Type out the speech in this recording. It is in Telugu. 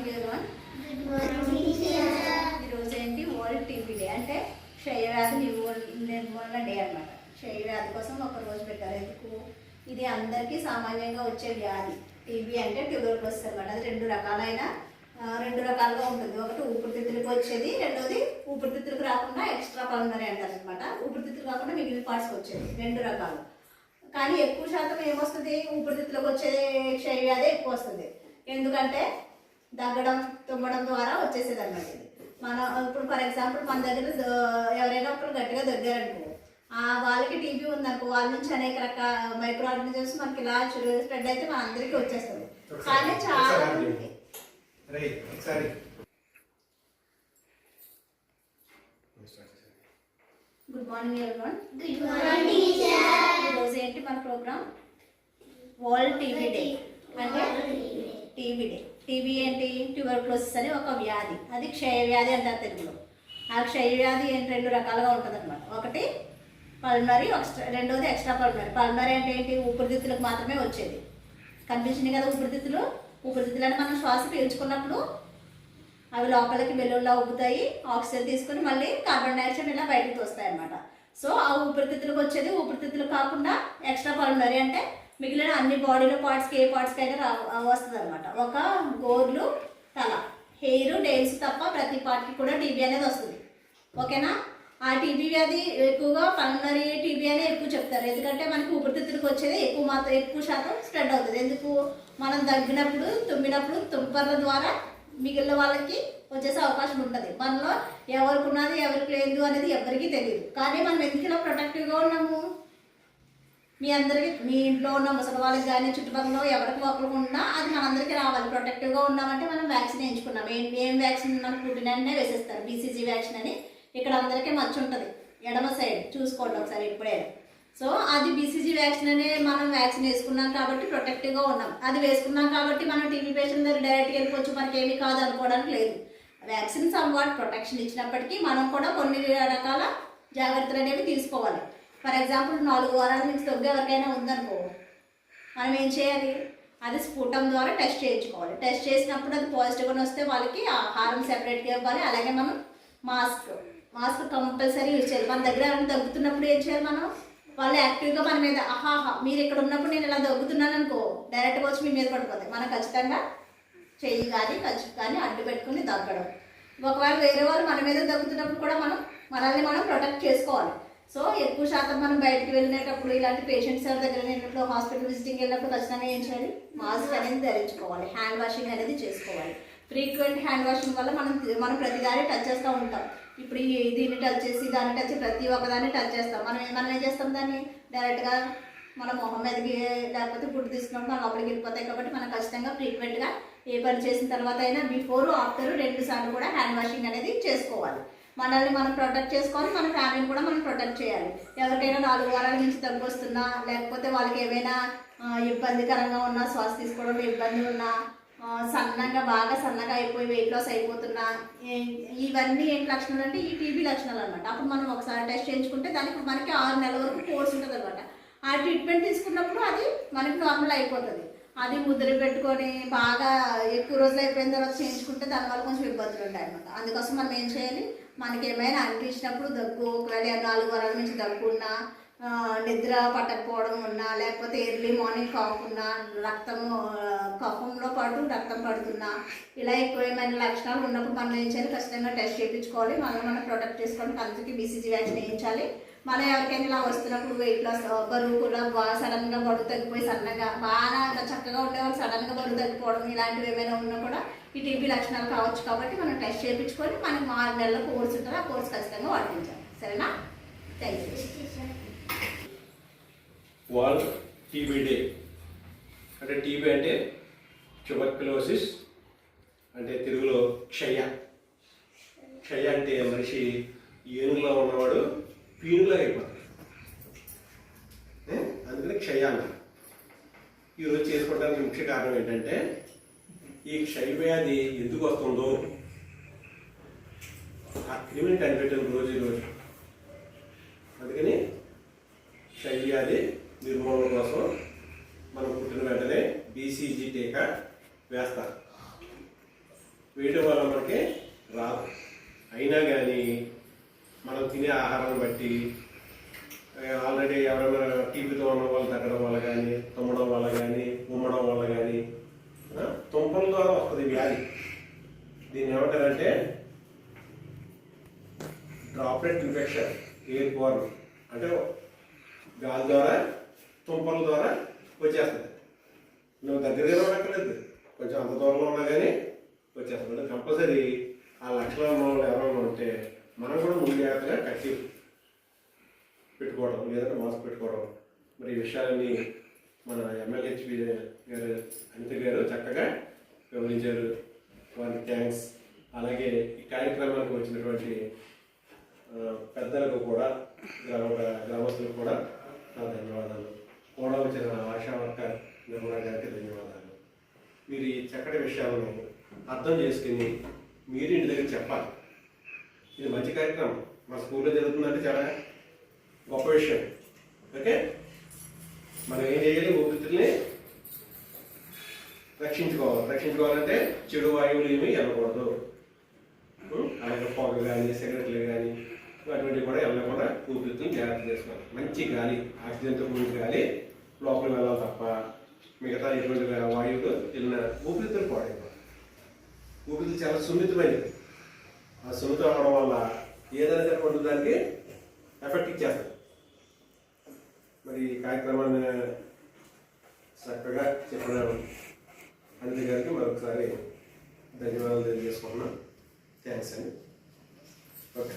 Morning everyone. ఈరోజు ఏంటి వరల్డ్ టీబీ డే, అంటే క్షయవ్యాధి నిర్మూలన డే అన్నమాట. క్షయవ్యాధి కోసం ఒక రోజు పెట్టారు. ఎందుకు? ఇది అందరికీ సామాన్యంగా వచ్చే వ్యాధి. టీబీ అంటే ట్యూబర్క్లోసిస్ అన్నమాట. అది రెండు రకాలుగా ఉంటుంది. ఒకటి ఊపిరితిత్తులకు వచ్చేది, రెండోది ఊపిరితిత్తులకు రాకుండా ఎక్స్ట్రా పల్మనరీ అంటారు అనమాట. ఊపిరితిత్తులు కాకుండా మిగిలిన పార్ట్స్కి వచ్చేది. రెండు రకాలు. కానీ ఎక్కువ శాతం ఏమొస్తుంది? ఊపిరితిత్తులకు వచ్చేది క్షయవ్యాధి ఎక్కువ వస్తుంది. ఎందుకంటే దగ్గడం తుమ్మడం ద్వారా వచ్చేసేది అన్నమాట. ఇది మనం ఇప్పుడు ఫర్ ఎగ్జాంపుల్ మన దగ్గర ఎవరైనా ఒకరు గట్టిగా దగ్గరనుకో, వాళ్ళకి టీబీ ఉందనుకో, వాళ్ళ నుంచి అనేక రకాల మైక్రో ఆర్గానిజమ్స్ మనకి ఇలా స్ప్రెడ్ అయితే మన అందరికీ వచ్చేస్తుంది. కానీ చాలా గుడ్ మార్నింగ్ ఎవరీవన్. ఈరోజు ఏంటి మన ప్రోగ్రామ్? World TB day. అంటే టీబీ డే. టీబీ ఏంటి? ట్యూబర్క్లోసిస్ అని ఒక వ్యాధి. అది క్షయవ్యాధి అంటారు తెలుగులో. ఆ క్షయవ్యాధి ఏంటి? రెండు రకాలుగా ఉంటుంది అనమాట. ఒకటి పల్మనరీ, రెండోది ఎక్స్ట్రా పల్మనరీ. పల్మనరీ అంటే ఏంటి? ఊపిరితిత్తులకు మాత్రమే వచ్చేది. కనిపించింది కదా ఊపిరితిత్తులు. ఊపిరితిత్తులు అంటే మనం శ్వాస పీల్చుకున్నప్పుడు అవి లోపలికి వెల్లుల్లా ఉబ్బుతాయి, ఆక్సిజన్ తీసుకుని మళ్ళీ కార్బన్ డైఆక్సైడ్ ఇలా బయటకు వస్తాయి అన్నమాట. సో ఆ ఊపిరితిత్తులకు వచ్చేది. ఊపిరితిత్తులు కాకుండా ఎక్స్ట్రా పల్మనరీ అంటే మిగిలిన అన్ని బాడీలో పార్ట్స్కి ఏ పార్ట్స్కి అయినా వస్తుంది అనమాట. ఒక గోర్లు, తల, హెయిర్, నెయిల్స్ తప్ప ప్రతి పార్ట్కి కూడా టీబీ అనేది వస్తుంది. ఓకేనా? ఆ టీబీ వ్యాధి ఎక్కువగా పల్మనరీ టీబీ అనే ఎక్కువ చెప్తారు. ఎందుకంటే మనకి ఊపిరితిత్తులకు వచ్చేది ఎక్కువ శాతం స్ప్రెడ్ అవుతుంది. ఎందుకు? మనం దగ్గినప్పుడు, తుమ్మినప్పుడు తుంపర్ల ద్వారా మిగిలిన వాళ్ళకి వచ్చేసే అవకాశం ఉంటుంది. మనలో ఎవరికి ఉన్నది ఎవరికి లేదు అనేది ఎవరికీ తెలియదు. కానీ మనం ఎందుకు ఇలా ప్రొటెక్టివ్గా ఉన్నాము? మీ ఇంట్లో ఉన్న ముసలి వాళ్ళకి కానీ చుట్టుపక్కల ఎవరికి ఒకరికి ఉన్నా అది మనందరికీ రావాలి. ప్రొటెక్టివ్గా ఉన్నామంటే మనం వ్యాక్సిన్ వేయించుకున్నాం. ఏం వ్యాక్సిన్? మనకు పుట్టిన వెంటనే వేసేస్తారు. బీసీజీ వ్యాక్సిన్ అని. ఇక్కడ అందరికీ మచ్చ ఉంటుంది ఎడమ సైడ్, చూసుకోండి ఒకసారి ఇప్పుడే. సో అది బీసీజీ వ్యాక్సిన్ అనే మనం వ్యాక్సిన్ వేసుకున్నాం కాబట్టి ప్రొటెక్టివ్గా ఉన్నాం. అది వేసుకున్నాం కాబట్టి మనం టీబీ పేషెంట్ దగ్గర డైరెక్ట్గా వెళ్ళిపోవచ్చు, మనకి ఏమీ కాదు అనుకోవడానికి లేదు. వ్యాక్సిన్ సమ్వాట్ ప్రొటెక్షన్ ఇచ్చినప్పటికీ మనం కూడా కొన్ని రకాల జాగ్రత్తలు అనేవి తీసుకోవాలి. ఫర్ ఎగ్జాంపుల్ 4 వారాల నుంచి దగ్గు ఎవరికైనా ఉందనుకో, మనం ఏం చేయాలి? అది స్ఫుటం ద్వారా టెస్ట్ చేయించుకోవాలి. టెస్ట్ చేసినప్పుడు అది పాజిటివ్గా వస్తే వాళ్ళకి ఆహారం సెపరేట్గా ఇవ్వాలి. అలాగే మనం మాస్క్ కంపల్సరీ యూజ్ చేయాలి. మన దగ్గర ఎవరైనా దగ్గుతున్నప్పుడు ఏం చేయాలి? మనం వాళ్ళు యాక్టివ్గా మన మీద మీరు ఇక్కడ ఉన్నప్పుడు నేను ఇలా దగ్గుతున్నాను అనుకో, డైరెక్ట్గా వచ్చి మీ మీద పడిపోతాయి. మనం ఖచ్చితంగా చెయ్యి కానీ అడ్డు పెట్టుకుని దగ్గడం. ఒకవేళ వేరే వాళ్ళు మన మీద దగ్గుతున్నప్పుడు కూడా మనల్ని మనం ప్రొటెక్ట్ చేసుకోవాలి. సో ఎక్కువ శాతం మనం బయటకు వెళ్ళినప్పుడు, ఇలాంటి పేషెంట్స్ దగ్గర వెళ్ళినప్పుడు, హాస్పిటల్ విజిటింగ్ వెళ్ళినప్పుడు ఖచ్చితంగా ఏం చేయాలి? మాస్క్ అనేది ధరించుకోవాలి. హ్యాండ్ వాషింగ్ అనేది చేసుకోవాలి. ఫ్రీక్వెంట్ హ్యాండ్ వాషింగ్ వల్ల మనం ప్రతిదాన్ని టచ్ చేస్తూ ఉంటాం. ఇప్పుడు దీన్ని టచ్ చేసి దాన్ని టచ్ చేసి ప్రతి ఒక్కదాన్ని టచ్ చేస్తాం. మనం ఏం చేస్తాం? దాన్ని డైరెక్ట్గా మన మొహం మీదకి లేకపోతే ఫుడ్ తీసుకున్నప్పుడు మన లోపలికి వెళ్ళిపోతాయి. కాబట్టి మనం ఖచ్చితంగా ఫ్రీక్వెంట్గా ఏ పని చేసిన తర్వాత అయినా బిఫోర్ ఆఫ్టర్ 2 సార్లు కూడా హ్యాండ్ వాషింగ్ అనేది చేసుకోవాలి. మనల్ని మనం ప్రొటెక్ట్ చేసుకోవాలి, మన ఫ్యామిలీని కూడా మనం ప్రొటెక్ట్ చేయాలి. ఎవరికైనా 4 వారాల నుంచి దగ్గు వస్తున్నా, లేకపోతే వాళ్ళకి ఏమైనా ఇబ్బందికరంగా ఉన్నా, శ్వాస తీసుకోవడంలో ఇబ్బంది ఉన్నా, బాగా సన్నగా అయిపోయి వెయిట్ లాస్ అయిపోతున్నా, ఇవన్నీ ఏంటి లక్షణాలు అంటే ఈ టీబీ లక్షణాలు అనమాట. అప్పుడు మనం ఒకసారి టెస్ట్ చేయించుకుంటే దానికి మనకి 6 నెలల వరకు కోర్స్ ఉంటుంది అనమాట. ఆ ట్రీట్మెంట్ తీసుకున్నప్పుడు అది మనకి నార్మల్ అయిపోతుంది. అది ముద్ర పెట్టుకొని బాగా ఎక్కువ రోజులు అయిపోయిన తర్వాత చేయించుకుంటే దానివల్ల కొంచెం ఇబ్బందులు ఉంటాయి అనమాట. అందుకోసం మనం ఏం చేయాలి? మనకి ఏమైనా అనిపించినప్పుడు దగ్గు, ఒకవేళ 4 వారాల నుంచి దగ్గు ఉన్నా, నిద్ర పట్టకపోవడం ఉన్నా, లేకపోతే ఎర్లీ మార్నింగ్ కాఫ్ ఉన్నా, కఫంలో పాటు రక్తం పడుతున్నా, ఇలా ఎక్కువ ఏమైనా లక్షణాలు ఉన్నప్పుడు మనం ఏం చేయాలి? ఖచ్చితంగా టెస్ట్ చేయించుకోవాలి. మనం ప్రొటెక్ట్ చేసుకోవడానికి అందుకే బీసీజీ వ్యాక్సిన్ వేయించాలి. మనం ఎవరికైనా ఇలా వస్తున్నప్పుడు వెయిట్ లాస్, బరువు కూడా సడన్గా బరువు తగ్గిపోయి సన్నగా బాగా చక్కగా ఉండేవాళ్ళు సడన్గా బరువు తగ్గిపోవడం, ఇలాంటివి ఏమైనా ఉన్నా కూడా ఈ టీబీ లక్షణాలు కావచ్చు. కాబట్టి మనం టెస్ట్ చేయించుకొని మనకి 6 నెలల కోర్స్ ఉంటుంది. ఆ కోర్స్ ఖచ్చితంగా వాడించాలి. సరేనా? Thank you. World TB day అంటే టీబీ అంటే ట్యూబర్క్లోసిస్ అంటే తెలుగులో క్షయ అంటే మనిషి ఏనుగులో ఉన్నవాడు పీనుగులా అయిపోతాడు. అందుకని క్షయ అన్నారు. ఈరోజు చేసుకోవడానికి ముఖ్య కారణం ఏంటంటే ఈ క్షయవ్యాధి ఎందుకు వస్తుందో ఆ క్రిమిని కనిపెట్టిన రోజు అందుకని క్షయవ్యాధి నిర్మూలన కోసం మనం పుట్టిన వెంటనే బీసీజీ టీకా వేస్తారు. వేయడం వల్ల మనకి రాదు. అయినా కానీ మనం తినే ఆహారాన్ని బట్టి ఆల్రెడీ ఎవరైనా టీవీతో ఉన్న వాళ్ళు తగ్గడం వల్ల కానీ, తుమ్మడం వల్ల కానీ, ఉమ్మడం వల్ల కానీ తుంపల ద్వారా వస్తుంది వ్యాధి. దీన్ని ఏమంటారంటే డ్రాప్లెట్ ఇన్ఫెక్షన్, ఎయిర్ బోర్న్. అంటే గాలి ద్వారా, తుంపల ద్వారా వచ్చేస్తుంది. నువ్వు దగ్గరగా ఉండక్కర్లేదు, కొంచెం అంత దూరంలో ఉన్నా కానీ వచ్చేస్తుంది. కంపల్సరీ ఆ లక్షణాలు ఉన్న వాళ్ళు ఎవరైనా ఉంటే మనం కూడా ముందు జాగ్రత్తగా కట్టి పెట్టుకోవడం, లేదంటే మాస్క్ పెట్టుకోవడం. మరి ఈ విషయాలన్నీ మన ఎమ్మెల్యేహెచ్పి గారు అనిత గారు చక్కగా వివరించారు. వారికి థ్యాంక్స్. అలాగే ఈ కార్యక్రమానికి వచ్చినటువంటి పెద్దలకు కూడా, గ్రామస్తులకు కూడా నా ధన్యవాదాలు. కూడా వచ్చిన ఆశా వర్కర్ నిర్మలా గారికి ధన్యవాదాలు. మీరు ఈ చక్కటి విషయాలను అర్థం చేసుకుని మీరు ఇంటి దగ్గర చెప్పాలి. ఇది మంచి కార్యక్రమం, మా స్కూల్లో జరుగుతుందంటే చాలా గొప్ప విషయం. ఓకే, మనం ఏం చేయాలి? ఊపిరితిత్తుల్ని రక్షించుకోవాలంటే చెడు వాయువులు ఏమీ వెళ్ళకూడదు. అలాగే పొగ కానీ, సిగరెట్లు కానీ అటువంటివి కూడా వెళ్ళకుండా ఊపిరితిత్తులు జాగ్రత్త చేసుకోవాలి. మంచి గాలి, ఆక్సిజన్తో కూడిన గాలి లోపలికి వెళ్ళాలి తప్ప మిగతా ఎటువంటి వాయువులు వెళ్ళిన ఊపిరితిత్తులు పాడైపోవాలి. ఊపిరితిత్తులు చాలా సున్నితమైనది. ఆ సున్నితం అవ్వడం వల్ల ఏదైనా చెప్పండి దానికి ఎఫెక్ట్ ఇచ్చేస్తుంది. మరి ఈ కార్యక్రమాన్ని చక్కగా చెప్పిన అనిత గారికి మరొకసారి ధన్యవాదాలు తెలియజేసుకుంటున్నాను. థ్యాంక్స్ అండి. ఓకే.